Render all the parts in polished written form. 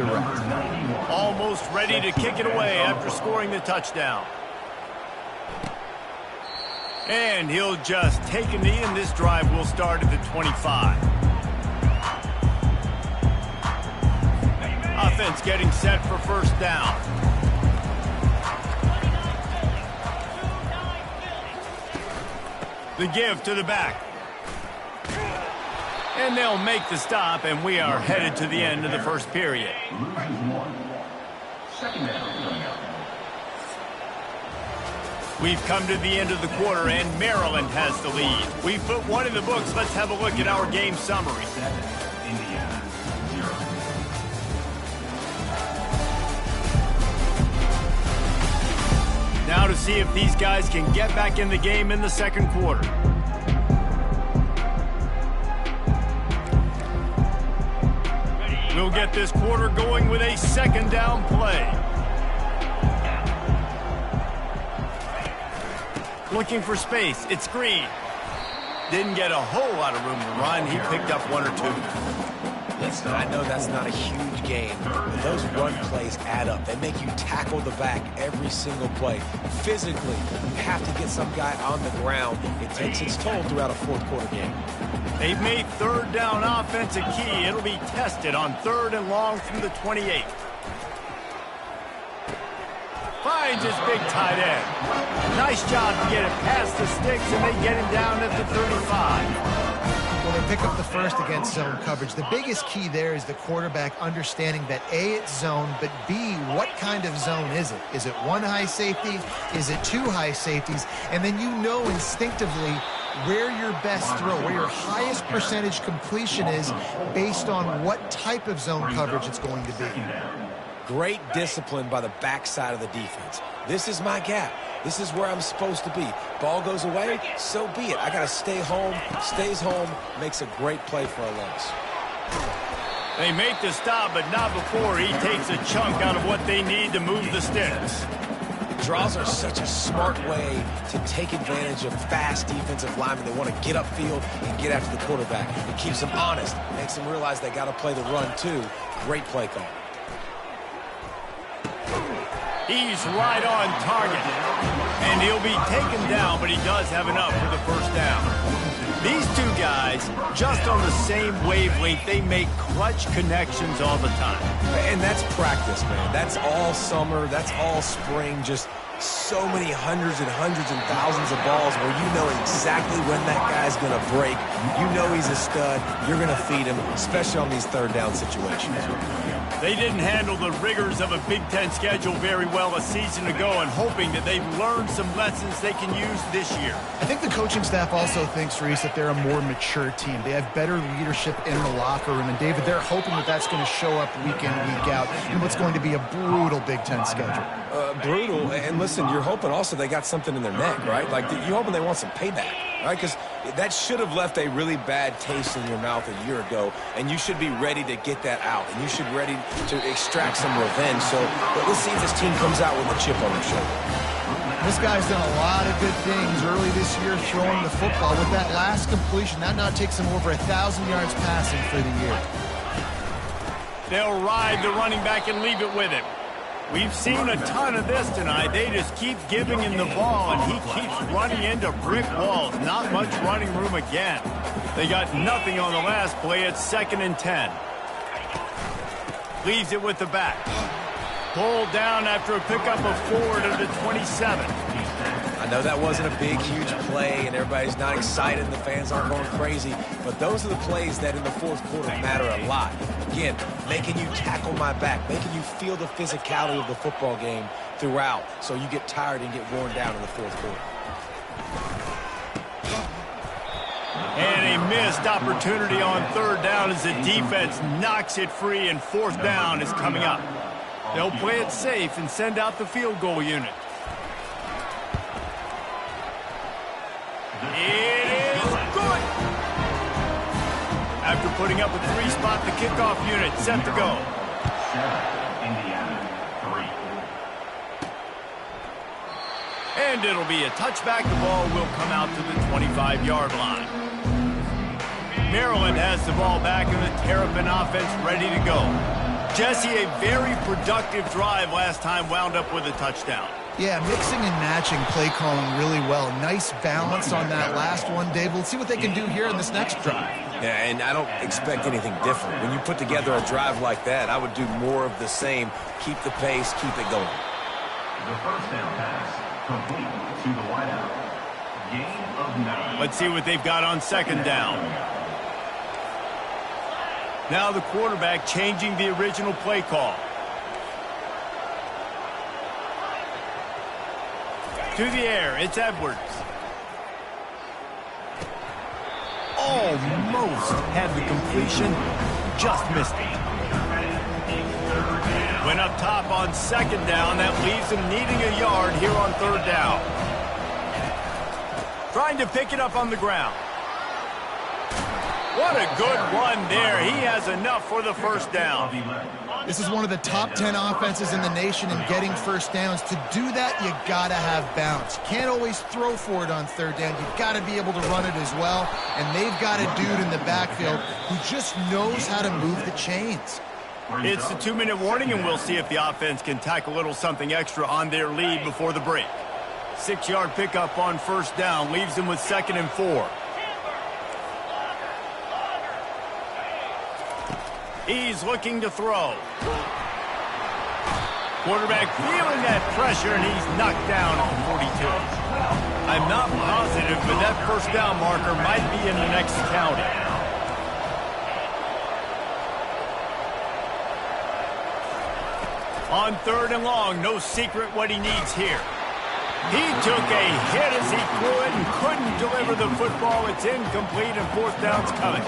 Almost ready to kick it away after scoring the touchdown. And he'll just take a knee, and this drive will start at the 25. Offense getting set for first down. The give to the back. And they'll make the stop, and we are headed to the end of the first period. We've come to the end of the quarter, and Maryland has the lead. We've put one in the books. Let's have a look at our game summary. Now to see if these guys can get back in the game in the second quarter. We'll get this quarter going with a second down play. Looking for space. It's Green. Didn't get a whole lot of room to run. He picked up one or two. Listen, I know that's not a huge game, but those run plays add up. They make you tackle the back every single play. Physically, you have to get some guy on the ground. It takes its toll throughout a fourth quarter game. They've made third down offense a key. It'll be tested on 3rd and long from the 28. Finds his big tight end. Nice job to get it past the sticks, and they get him down at the 35. Well, they pick up the first against zone coverage. The biggest key there is the quarterback understanding that A, it's zone, but B, what kind of zone is it? Is it one high safety? Is it two high safeties? And then you know instinctively where your best throw, where your highest percentage completion is based on what type of zone coverage it's going to be. Great discipline by the backside of the defense. This is my gap. This is where I'm supposed to be. Ball goes away, so be it. I got to stay home. Stays home, makes a great play for a loss. They make the stop, but not before he takes a chunk out of what they need to move the sticks. Draws are such a smart way to take advantage of fast defensive linemen. They want to get upfield and get after the quarterback. It keeps them honest, makes them realize they got to play the run too. Great play call. He's right on target, and he'll be taken down, but he does have enough for the first down. These two guys, just on the same wavelength, they make clutch connections all the time. And that's practice, man. That's all summer. That's all spring. Just so many hundreds and thousands of balls where you know exactly when that guy's going to break. You know he's a stud. You're going to feed him, especially on these third down situations. They didn't handle the rigors of a Big Ten schedule very well a season ago, and hoping that they've learned some lessons they can use this year. I think the coaching staff also thinks, Reese, that they're a more mature team. They have better leadership in the locker room, and David, they're hoping that that's going to show up week in, week out in what's going to be a brutal Big Ten schedule. Brutal, and listen, you're hoping also they got something in their neck, right? Like, you're hoping they want some payback, right? Because that should have left a really bad taste in your mouth a year ago, and you should be ready to get that out, and you should be ready to extract some revenge. So let's see if this team comes out with a chip on their shoulder. This guy's done a lot of good things early this year throwing the football. With that last completion, that now takes him over 1,000 yards passing for the year. They'll ride the running back and leave it with him. We've seen a ton of this tonight. They just keep giving him the ball, and he keeps running into brick walls. Not much running room again. They got nothing on the last play. It's 2nd and 10. Leaves it with the back. Pulled down after a pickup of 4 to the 27. I know that wasn't a big, huge play, and everybody's not excited, and the fans aren't going crazy, but those are the plays that in the fourth quarter matter a lot. Again, making you tackle my back, making you feel the physicality of the football game throughout, so you get tired and get worn down in the fourth quarter. And a missed opportunity on 3rd down as the defense knocks it free, and 4th down is coming up. They'll play it safe and send out the field goal unit. It is good! After putting up a 3-spot, the kickoff unit set to go. And it'll be a touchback. The ball will come out to the 25-yard line. Maryland has the ball back, and the Terrapin offense ready to go. Jesse, a very productive drive last time wound up with a touchdown. Yeah, mixing and matching play calling really well. Nice balance on that last one, Dave. We'll see what they can do here in this next drive. Yeah, and I don't expect anything different. When you put together a drive like that, I would do more of the same. Keep the pace, keep it going. The first down pass, complete to the wideout. Gain of 9. Let's see what they've got on second down. Now the quarterback changing the original play call. To the air, it's Edwards. Almost had the completion, just missed it. Went up top on second down. That leaves him needing a yard here on third down. Trying to pick it up on the ground. What a good run there. He has enough for the first down. This is one of the top 10 offenses in the nation in getting first downs. To do that, you got to have bounce. You can't always throw for it on third down. You've got to be able to run it as well. And they've got a dude in the backfield who just knows how to move the chains. It's the 2-minute warning, and we'll see if the offense can tack a little something extra on their lead before the break. 6-yard pickup on first down leaves them with 2nd and 4. He's looking to throw. Quarterback feeling that pressure, and he's knocked down on 42. I'm not positive, but that first down marker might be in the next county. On 3rd and long, no secret what he needs here. He took a hit as he threw it and couldn't deliver the football. It's incomplete, and 4th down's coming.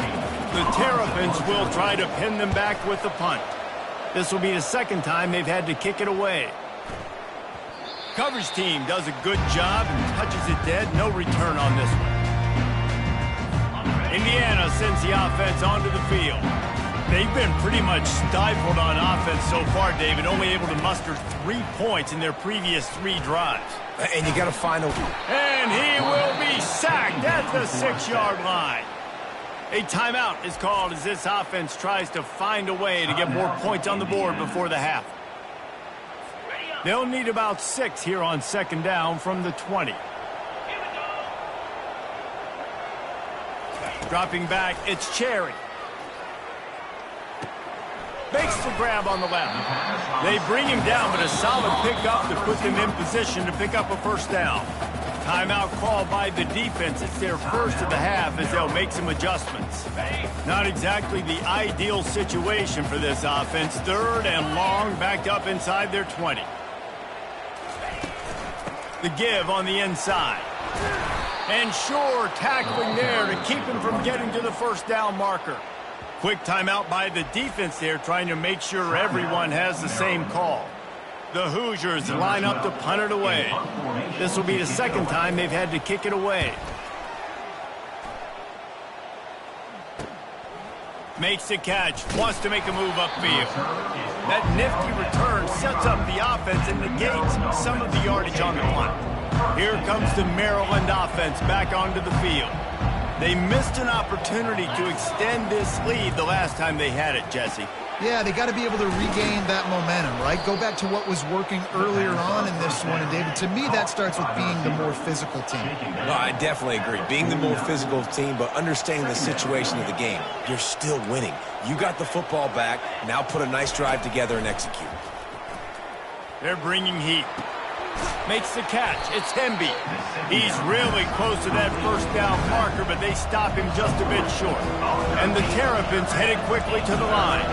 The Terrapins will try to pin them back with the punt. This will be the 2nd time they've had to kick it away. Coverage team does a good job and touches it dead. No return on this one. Indiana sends the offense onto the field. They've been pretty much stifled on offense so far, David, only able to muster 3 points in their previous 3 drives. And you got to find a... And he will be sacked at the 6-yard line. A timeout is called as this offense tries to find a way to get more points on the board before the half. They'll need about 6 here on 2nd down from the 20. Dropping back, it's Cherry. Makes the grab on the left. They bring him down, but a solid pickup to put them in position to pick up a first down. Timeout called by the defense. It's their first of the half as they'll make some adjustments. Not exactly the ideal situation for this offense. 3rd and long, backed up inside their 20. The give on the inside. And sure, tackling there to keep him from getting to the first down marker. Quick timeout by the defense there, trying to make sure everyone has the same call. The Hoosiers line up to punt it away. This will be the 2nd time they've had to kick it away. Makes the catch, wants to make a move upfield. That nifty return sets up the offense and negates some of the yardage on the punt. Here comes the Maryland offense back onto the field. They missed an opportunity to extend this lead the last time they had it, Jesse. Yeah, they got to be able to regain that momentum, right? Go back to what was working earlier on in this one. And, David, to me, that starts with being the more physical team. No, I definitely agree. Being the more physical team, but understanding the situation of the game. You're still winning. You got the football back. Now put a nice drive together and execute. They're bringing heat. Makes the catch. It's Hemby. He's really close to that first down marker, but they stop him just a bit short. And the Terrapins headed quickly to the line.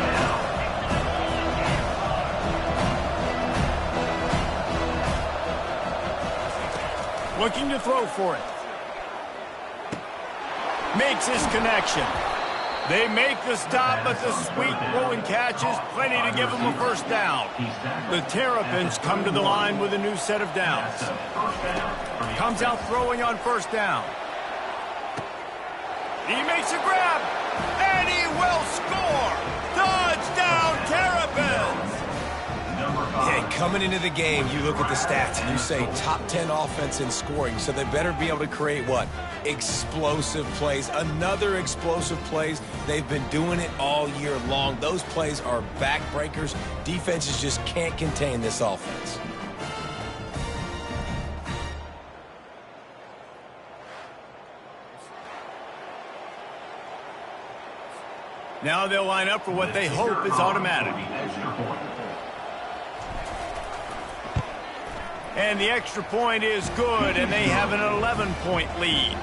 Looking to throw for it. Makes his connection. They make the stop, but the sweet rolling catch is plenty to give them a first down. The Terrapins come to the line with a new set of downs. Comes out throwing on first down. He makes a grab, and he will score. Touchdown, Terrapins! Yeah, Coming into the game, you look at the stats and you say top 10 offense in scoring, so they better be able to create what? Explosive plays. Another explosive plays. They've been doing it all year long. Those plays are backbreakers. Defenses just can't contain this offense. Now they'll line up for what they hope is automatic. And the extra point is good, and they have an 11-point lead.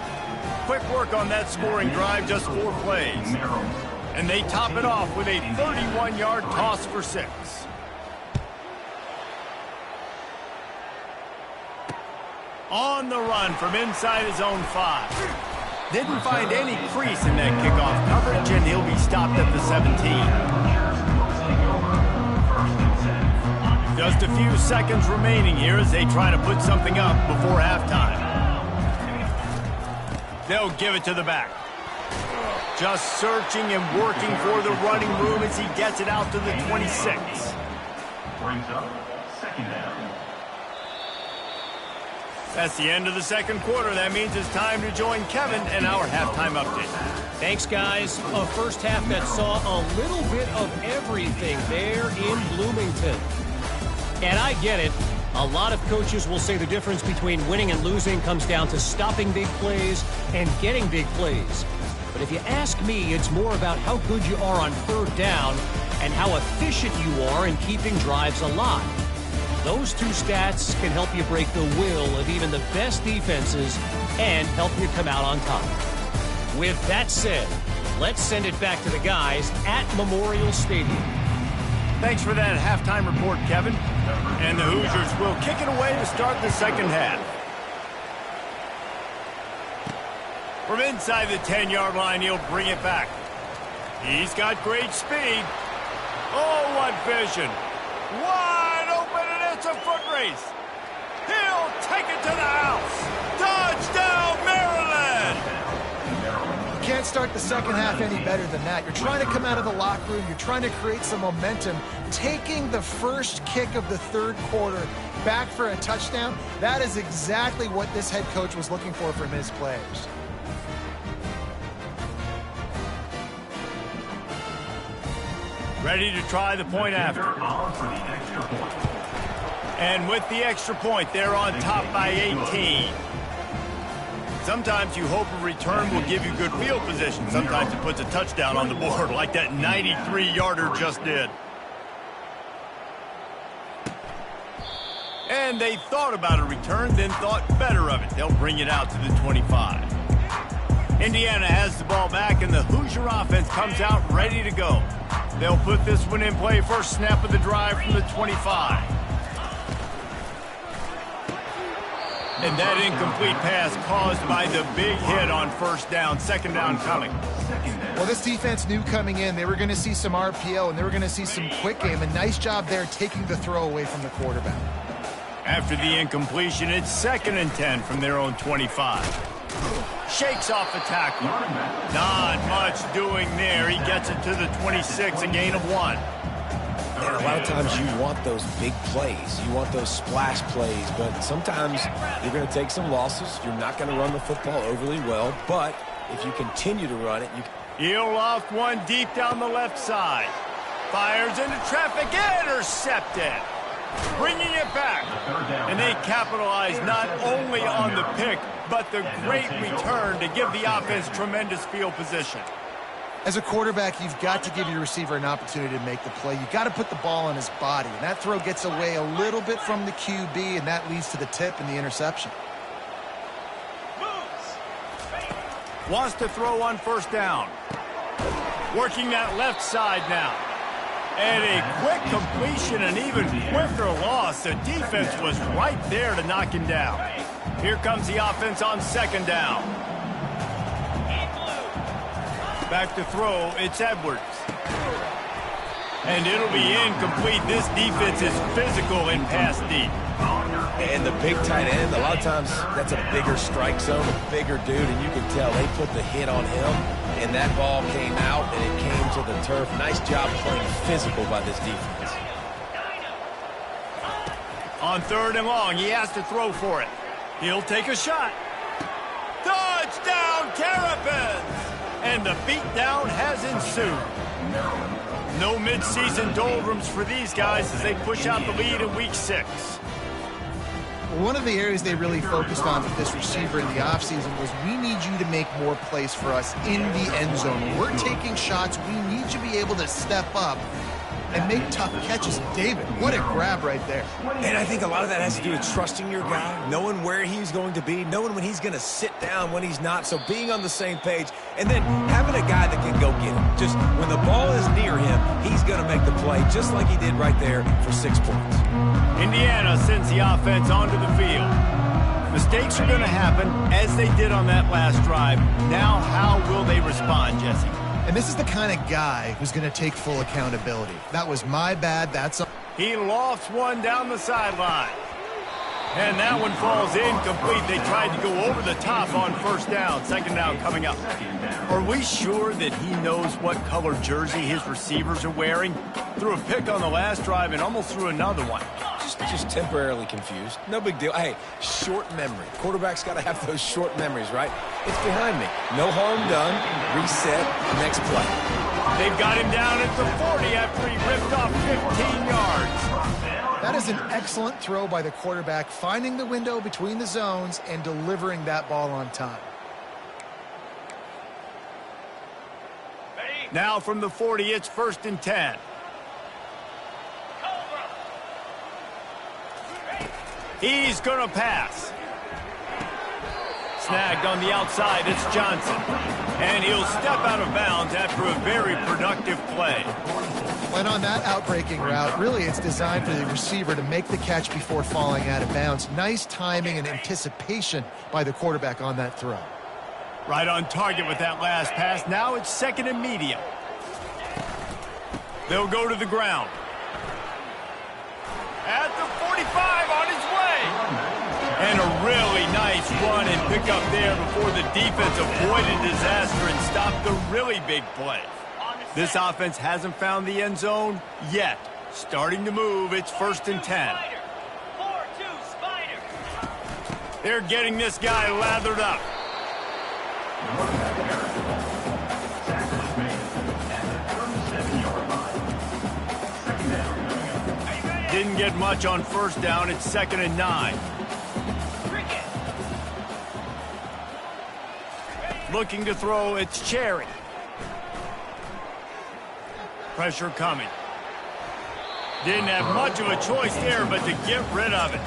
Quick work on that scoring drive, just 4 plays. And they top it off with a 31-yard toss for 6. On the run from inside his own 5. Didn't find any crease in that kickoff coverage, and he'll be stopped at the 17. Just a few seconds remaining here as they try to put something up before halftime. They'll give it to the back. Just searching and working for the running room as he gets it out to the 26. Brings up second down. That's the end of the second quarter. That means it's time to join Kevin and our halftime update. Thanks, guys. A first half that saw a little bit of everything there in Bloomington. And I get it. A lot of coaches will say the difference between winning and losing comes down to stopping big plays and getting big plays. But if you ask me, it's more about how good you are on third down and how efficient you are in keeping drives alive. Those two stats can help you break the will of even the best defenses and help you come out on top. With that said, let's send it back to the guys at Memorial Stadium. Thanks for that halftime report, Kevin. And the Hoosiers will kick it away to start the second half. From inside the 10-yard line, he'll bring it back. He's got great speed. Oh, what vision. Wide open, and it's a foot race. He'll take it to the house. Touchdown, Maryland! You can't start the second half any better than that. You're trying to come out of the locker room. You're trying to create some momentum. Taking the first kick of the third quarter back for a touchdown, that is exactly what this head coach was looking for from his players. Ready to try the point after. And with the extra point, they're on top by 18. Sometimes you hope a return will give you good field position. Sometimes it puts a touchdown on the board like that 93-yarder just did. And they thought about a return, then thought better of it. They'll bring it out to the 25. Indiana has the ball back, and the Hoosier offense comes out ready to go. They'll put this one in play first snap of the drive from the 25. And that incomplete pass caused by the big hit on first down. Second down coming. Well, this defense knew coming in they were going to see some RPO and they were going to see some quick game. A nice job there taking the throw away from the quarterback. After the incompletion, it's 2nd and 10 from their own 25. Shakes off the tackle. Not much doing there. He gets it to the 26, a gain of 1. And a lot of times you want those big plays. You want those splash plays. But sometimes you're going to take some losses. You're not going to run the football overly well. But if you continue to run it, you can. He'll loft one deep down the left side. Fires into traffic. Intercepted. Bringing it back. And they capitalize not only on the pick, but the great return to give the offense tremendous field position. As a quarterback, you've got to give your receiver an opportunity to make the play. You've got to put the ball on his body. And that throw gets away a little bit from the QB, and that leads to the tip and the interception. Wants to throw on first down. Working that left side now. And a quick completion, an even quicker loss. The defense was right there to knock him down. Here comes the offense on second down. Back to throw, it's Edwards. And it'll be incomplete. This defense is physical in pass deep. And the big tight end, a lot of times that's a bigger strike zone, a bigger dude, and you can tell they put the hit on him, and that ball came out, and it came to the turf. Nice job playing physical by this defense. On 3rd and long, he has to throw for it. He'll take a shot. Touchdown, Terrapins! And the beatdown has ensued. No midseason doldrums for these guys as they push out the lead in Week 6. One of the areas they really focused on with this receiver in the offseason was, we need you to make more plays for us in the end zone. When we're taking shots, we need you to be able to step up and make tough catches. David, what a grab right there. And I think a lot of that has to do with trusting your guy, knowing where he's going to be, knowing when he's going to sit down, when he's not, so being on the same page, and then having a guy that can go get him. Just when the ball is near him, he's going to make the play, just like he did right there for 6 points. Indiana sends the offense onto the field. Mistakes are going to happen, as they did on that last drive. Now, how will they respond, Jesse? And this is the kind of guy who's going to take full accountability. That was my bad. That's a... He lofts one down the sideline. And that one falls incomplete. They tried to go over the top on 1st down. 2nd down coming up. Are we sure that he knows what color jersey his receivers are wearing? Threw a pick on the last drive and almost threw another one. Just temporarily confused. No big deal. Hey, short memory. Quarterback's got to have those short memories, right? It's behind me. No harm done. Reset. Next play. They've got him down at the 40 after he ripped off 15 yards. That is an excellent throw by the quarterback, finding the window between the zones and delivering that ball on time. Now from the 40, it's 1st and 10. He's going to pass. Snagged on the outside, it's Johnson. And he'll step out of bounds after a very productive play. And on that outbreaking route, really it's designed for the receiver to make the catch before falling out of bounds. Nice timing and anticipation by the quarterback on that throw. Right on target with that last pass. Now it's 2nd and medium. They'll go to the ground. At the 45 on his way. And a really nice run and pick up there before the defense avoided disaster and stopped the really big play. This offense hasn't found the end zone yet. Starting to move, it's 1st and 10. They're getting this guy lathered up. Didn't get much on 1st down. It's 2nd and 9. Looking to throw, it's Cherry. Pressure coming. Didn't have much of a choice there, but to get rid of it.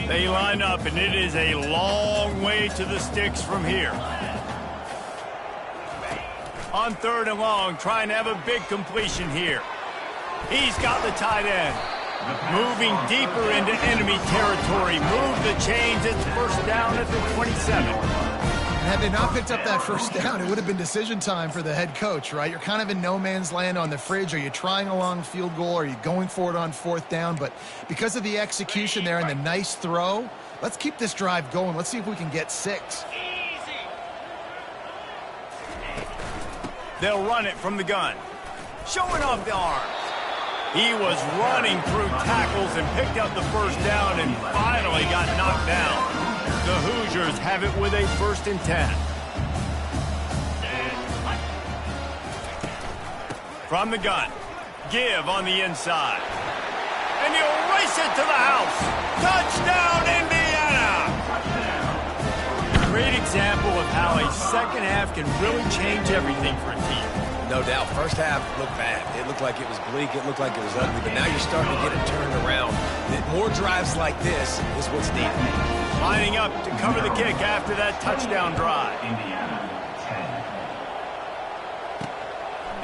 They line up, and it is a long way to the sticks from here. On 3rd and long, trying to have a big completion here. He's got the tight end. Moving deeper into enemy territory. Move the chains. It's 1st down at the 27. Had they not picked up that 1st down, it would have been decision time for the head coach, right? You're kind of in no man's land on the fridge. Are you trying a long field goal? Are you going for it on 4th down? But because of the execution there and the nice throw, let's keep this drive going. Let's see if we can get 6. They'll run it from the gun. Showing off the arms. He was running through tackles and picked up the 1st down and finally got knocked down. The Hoosiers have it with a 1st and 10. From the gun. Give on the inside. And he'll race it to the house. Touchdown, Indiana! Great example of how a 2nd half can really change everything for a team. No doubt. 1st half looked bad. It looked like it was bleak. It looked like it was ugly. But now you're starting to get it turned around. More drives like this is what's needed. Lining up to cover the kick after that touchdown drive.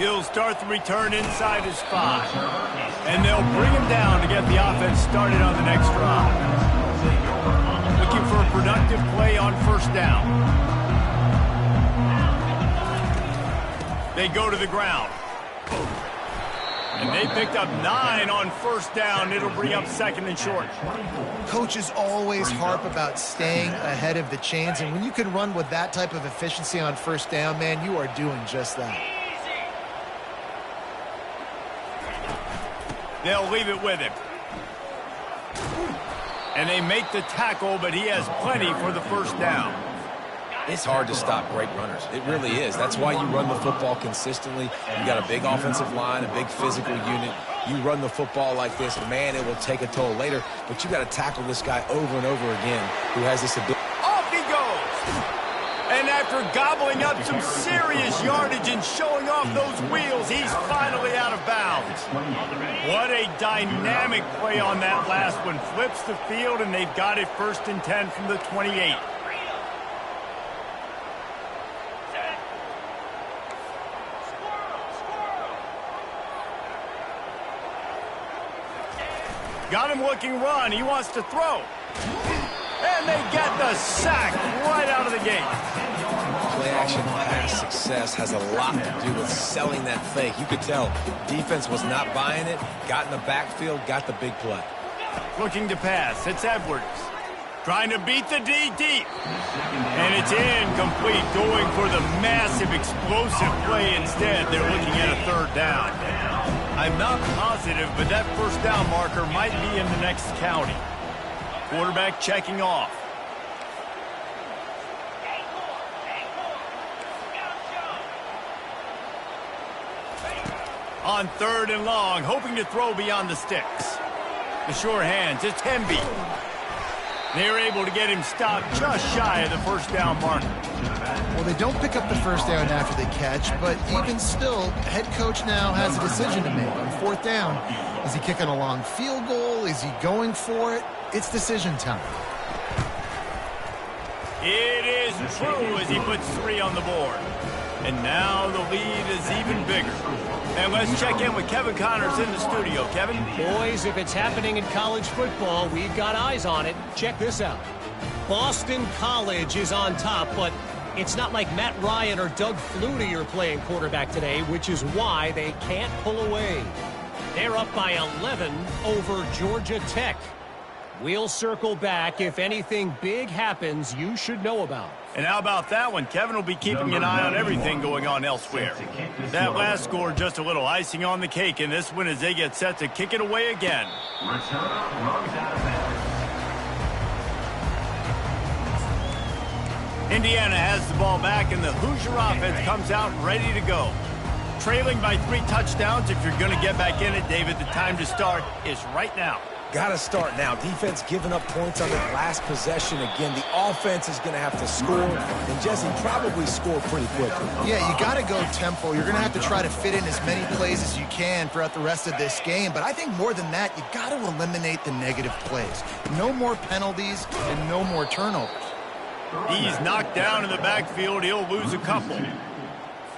He'll start the return inside his 5. And they'll bring him down to get the offense started on the next drive. Looking for a productive play on 1st down. They go to the ground. And they picked up 9 on first down. It'll bring up 2nd and short. Coaches always harp about staying ahead of the chains, and when you can run with that type of efficiency on first down, man, you are doing just that. They'll leave it with him. And they make the tackle, but he has plenty for the first down. It's hard to stop great runners. It really is. That's why you run the football consistently. You got a big offensive line, a big physical unit. You run the football like this, man, it will take a toll later. But you got to tackle this guy over and over again who has this ability. Off he goes! And after gobbling up some serious yardage and showing off those wheels, he's finally out of bounds. What a dynamic play on that last one. Flips the field, and they've got it 1st and 10 from the 28. Got him looking run. He wants to throw. And they get the sack right out of the gate. Play-action pass success has a lot to do with selling that fake. You could tell defense was not buying it, got in the backfield, got the big play. Looking to pass. It's Edwards. Trying to beat the D deep. And it's incomplete. Going for the massive explosive play instead. They're looking at a 3rd down. I'm not positive, but that first down marker might be in the next county. Quarterback checking off. On 3rd and long, hoping to throw beyond the sticks. The sure hands, it's Hemby. They're able to get him stopped just shy of the first down marker. Well, they don't pick up the first down after the catch, but even still, head coach now has a decision to make on 4th down. Is he kicking a long field goal? Is he going for it? It's decision time. It is true as he puts 3 on the board. And now the lead is even bigger. And let's check in with Kevin Connors in the studio. Kevin? Boys, if it's happening in college football, we've got eyes on it. Check this out. Boston College is on top, but it's not like Matt Ryan or Doug Flutie are playing quarterback today, which is why they can't pull away. They're up by 11 over Georgia Tech. We'll circle back. If anything big happens, you should know about. And how about that one? Kevin will be keeping an eye on everything going on elsewhere. That last score, just a little icing on the cake in this one as they get set to kick it away again. Indiana has the ball back, and the Hoosier offense comes out ready to go. Trailing by 3 touchdowns. If you're going to get back in it, David, the time to start is right now. Got to start now. Defense giving up points on that last possession. Again, the offense is going to have to score, and Jesse probably score pretty quickly. Yeah, you got to go tempo. You're going to have to try to fit in as many plays as you can throughout the rest of this game. But I think more than that, you got to eliminate the negative plays. No more penalties and no more turnovers. He's knocked down in the backfield. He'll lose a couple.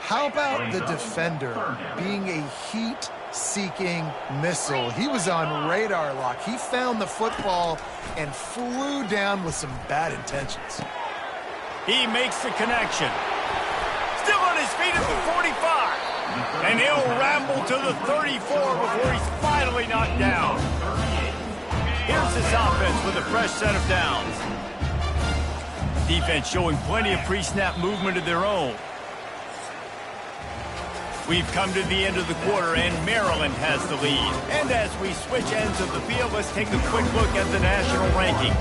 How about the defender being a heat-seeking missile? He was on radar lock. He found the football and flew down with some bad intentions. He makes the connection. Still on his feet at the 45. And he'll ramble to the 34 before he's finally knocked down. Here's this offense with a fresh set of downs. Defense showing plenty of pre-snap movement of their own. We've come to the end of the quarter, and Maryland has the lead. And as we switch ends of the field, let's take a quick look at the national rankings.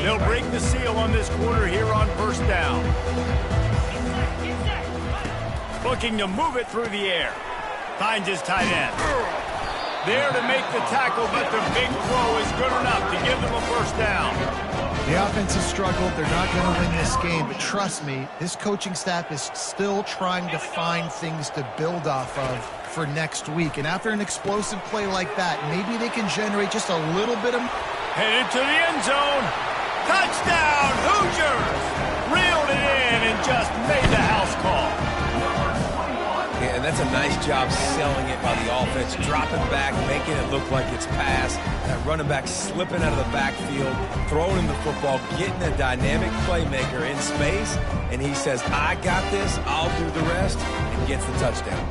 They'll break the seal on this quarter here on first down. Looking to move it through the air. Finds his tight end. There to make the tackle, but the big throw is good enough to give them a first down. The offense has struggled. They're not going to win this game, but trust me, this coaching staff is still trying to find things to build off of for next week. And after an explosive play like that, maybe they can generate just a little bit of... Headed to the end zone. Touchdown, Hoosiers! Reeled it in and just made the house call. And that's a nice job selling it by the offense, dropping back, making it look like it's pass. That running back slipping out of the backfield, throwing him the football, getting a dynamic playmaker in space, and he says, I got this, I'll do the rest, and gets the touchdown.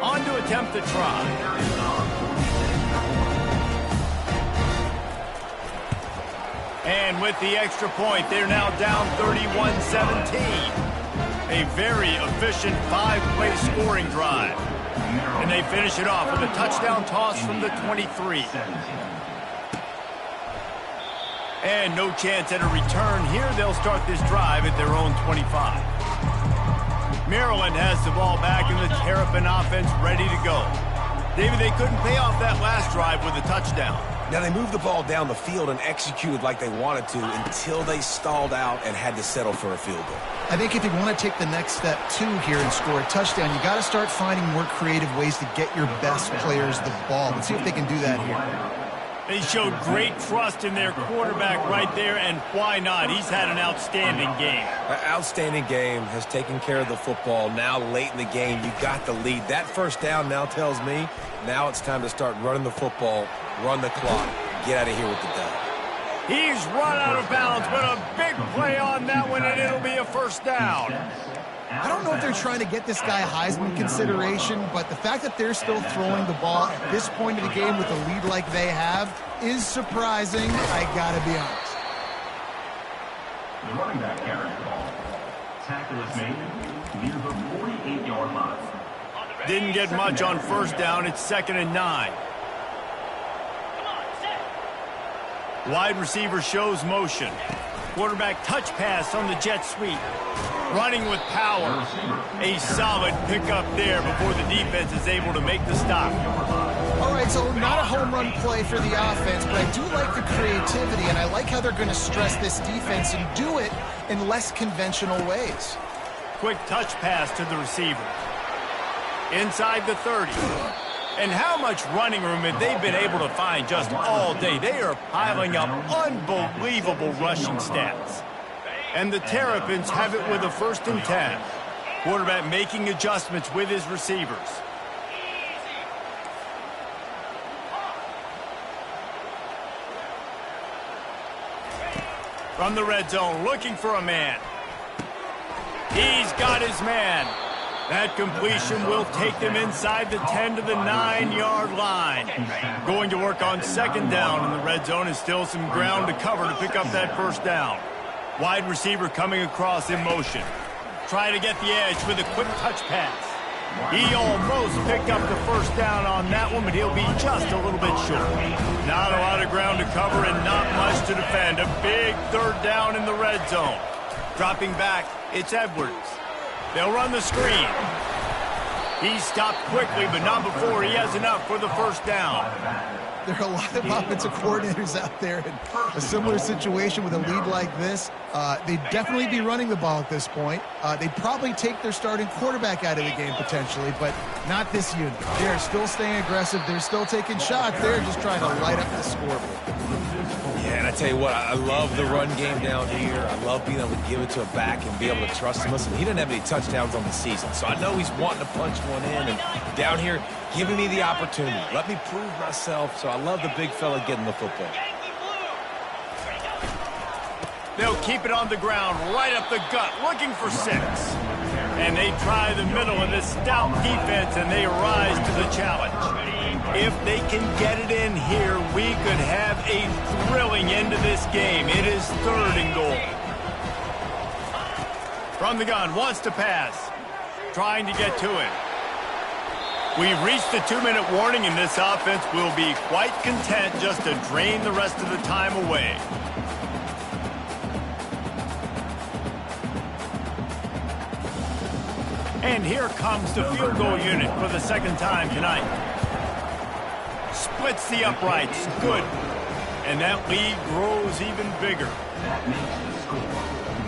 On to attempt the try. And with the extra point, they're now down 31-17. A very efficient 5-play scoring drive. And they finish it off with a touchdown toss from the 23. And no chance at a return here. They'll start this drive at their own 25. Maryland has the ball back and the Terrapin offense ready to go. David, they couldn't pay off that last drive with a touchdown. Now, they moved the ball down the field and executed like they wanted to until they stalled out and had to settle for a field goal. I think if you want to take the next step, too, here and score a touchdown, you got to start finding more creative ways to get your best players the ball. Let's see if they can do that here. They showed great trust in their quarterback right there, and why not? He's had an outstanding game. Outstanding game, has taken care of the football. Now late in the game, you got the lead. That first down now tells me now it's time to start running the football, run the clock, get out of here with the dub. He's run out of bounds, but a big play on that one, and it'll be a first down. I don't know if they're trying to get this guy Heisman consideration, but the fact that they're still throwing the ball at this point of the game with a lead like they have is surprising, I gotta be honest. The running back carry ball. Tackle is made near the 48-yard line. Didn't get much on first down. It's 2nd and 9. Wide receiver shows motion. Quarterback touch pass on the jet sweep. Running with power. A solid pickup there before the defense is able to make the stop. All right, so not a home run play for the offense, but I do like the creativity, and I like how they're going to stress this defense and do it in less conventional ways. Quick touch pass to the receiver. Inside the 30. And how much running room have they been able to find just all day? They are piling up unbelievable rushing stats. And the Terrapins have it with a 1st and 10. Quarterback making adjustments with his receivers. From the red zone, looking for a man. He's got his man. That completion will take them inside the 10 to the 9-yard line. Going to work on 2nd down in the red zone, and still some ground to cover to pick up that first down. Wide receiver coming across in motion. Trying to get the edge with a quick touch pass. He almost picked up the first down on that one, but he'll be just a little bit short. Not a lot of ground to cover and not much to defend. A big 3rd down in the red zone. Dropping back, it's Edwards. They'll run the screen. He stopped quickly, but not before he has enough for the first down. There are a lot of offensive coordinators out there in a similar situation with a lead like this. They'd definitely be running the ball at this point. They'd probably take their starting quarterback out of the game potentially, but not this unit. They're still staying aggressive. They're still taking shots. They're just trying to light up the scoreboard. Yeah, and I tell you what, I love the run game down here. I love being able to give it to a back and be able to trust him. Listen, he didn't have any touchdowns on the season, so I know he's wanting to punch one in. And down here, giving me the opportunity. Let me prove myself, so I love the big fella getting the football. They'll keep it on the ground, right up the gut, looking for 6. And they try the middle of this stout defense, and they rise to the challenge. If they can get it in here, we could have a thrilling end to this game. It is 3rd and goal. From the gun, wants to pass. Trying to get to it. We've reached the 2-minute warning, and this offense will be quite content just to drain the rest of the time away. And here comes the field goal unit for the 2nd time tonight. Splits the uprights. Good. And that lead grows even bigger. That makes the score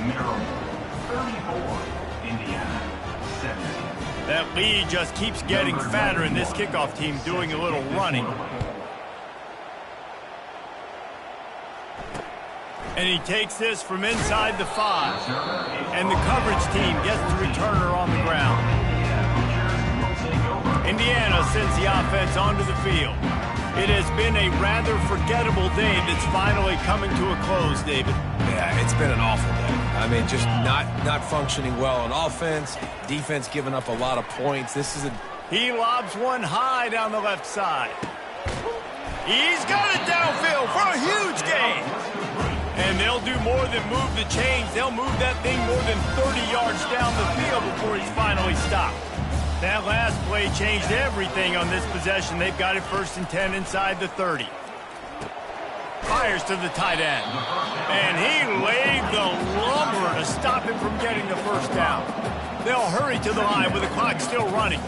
Maryland 34, Indiana 17. That lead just keeps getting fatter, and this kickoff team doing a little running. And he takes this from inside the 5. And the coverage team gets the returner on the ground. Indiana sends the offense onto the field. It has been a rather forgettable day that's finally coming to a close, David. Yeah, it's been an awful day. I mean, just not functioning well on offense. Defense giving up a lot of points. He lobs one high down the left side. He's got it downfield for a huge gain. And they'll do more than move the chains. They'll move that thing more than 30 yards down the field before he's finally stopped. That last play changed everything on this possession. They've got it 1st and 10 inside the 30. Fires to the tight end. And he laid the lumber to stop him from getting the first down. They'll hurry to the line with the clock still running.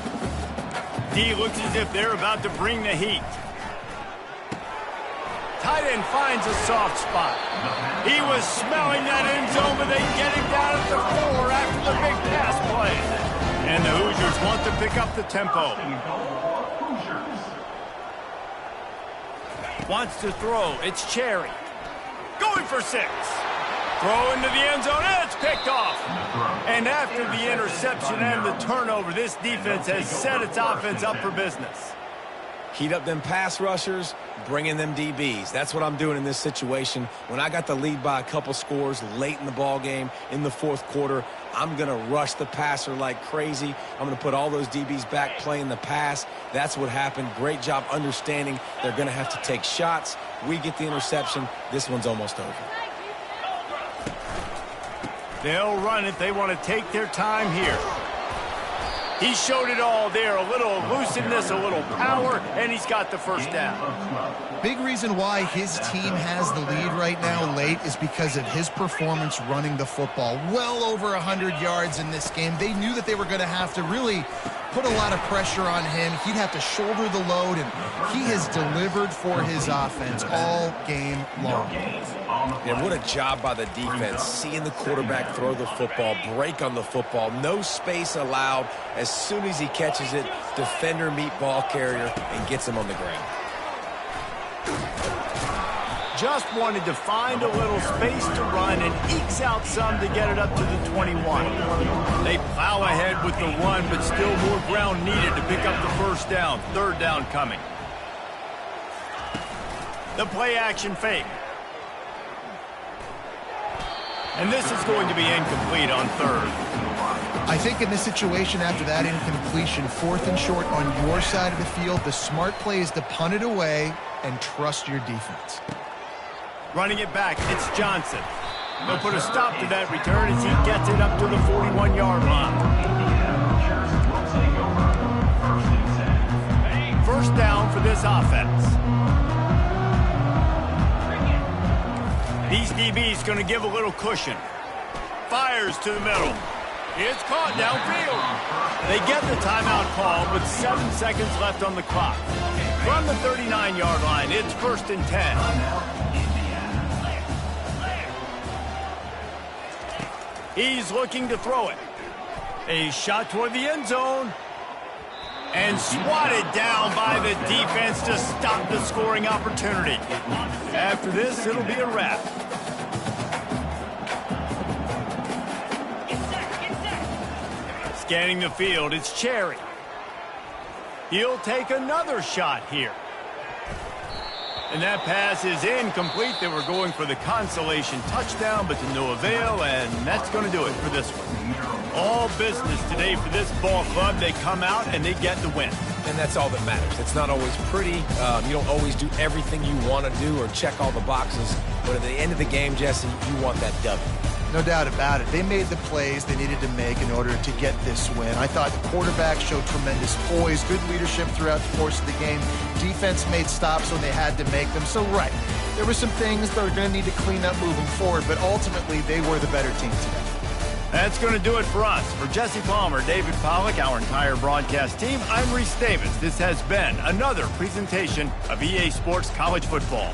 D looks as if they're about to bring the heat. Tight end finds a soft spot. He was smelling that end zone, but they get him down at the 4 after the big pass play. And the Hoosiers want to pick up the tempo. Wants to throw. It's Cherry. Going for 6. Throw into the end zone, and it's picked off. And after the interception and the turnover, this defense has set its offense up for business. Heat up them pass rushers, bring in them DBs. That's what I'm doing in this situation. When I got the lead by a couple scores late in the ball game in the 4th quarter, I'm going to rush the passer like crazy. I'm going to put all those DBs back playing the pass. That's what happened. Great job understanding they're going to have to take shots. We get the interception. This one's almost over. They'll run it. They want to take their time here. He showed it all there. A little elusiveness, a little power, and he's got the first down. Big reason why his team has the lead right now late is because of his performance running the football. Well over 100 yards in this game. They knew that they were going to have to really put a lot of pressure on him. He'd have to shoulder the load, and he has delivered for his offense all game long. And what a job by the defense, seeing the quarterback throw the football, break on the football, no space allowed. As soon as he catches it, defender meet ball carrier and gets him on the ground. Just wanted to find a little space to run and ekes out some to get it up to the 21. They plow ahead with the run, but still more ground needed to pick up the first down. 3rd down coming. The play action fake. And this is going to be incomplete on 3rd. I think in this situation after that incompletion, 4th and short on your side of the field, the smart play is to punt it away and trust your defense. Running it back, it's Johnson. They'll put a stop to that return as he gets it up to the 41-yard line. 1st down for this offense. These DBs going to give a little cushion. Fires to the middle. It's caught downfield. They get the timeout call with 7 seconds left on the clock. From the 39-yard line, it's 1st and 10. He's looking to throw it. A shot toward the end zone. And swatted down by the defense to stop the scoring opportunity. After this, it'll be a wrap. Scanning the field, it's Cherry. He'll take another shot here. And that pass is incomplete. They were going for the consolation touchdown, but to no avail, and that's going to do it for this one. All business today for this ball club. They come out and they get the win. And that's all that matters. It's not always pretty. You don't always do everything you want to do or check all the boxes. But at the end of the game, Jesse, you want that W. No doubt about it. They made the plays they needed to make in order to get this win. I thought the quarterback showed tremendous poise, good leadership throughout the course of the game. Defense made stops when they had to make them. So, right, there were some things that are going to need to clean up moving forward, but ultimately they were the better team today. That's going to do it for us. For Jesse Palmer, David Pollack, our entire broadcast team, I'm Reese Davis. This has been another presentation of EA Sports College Football.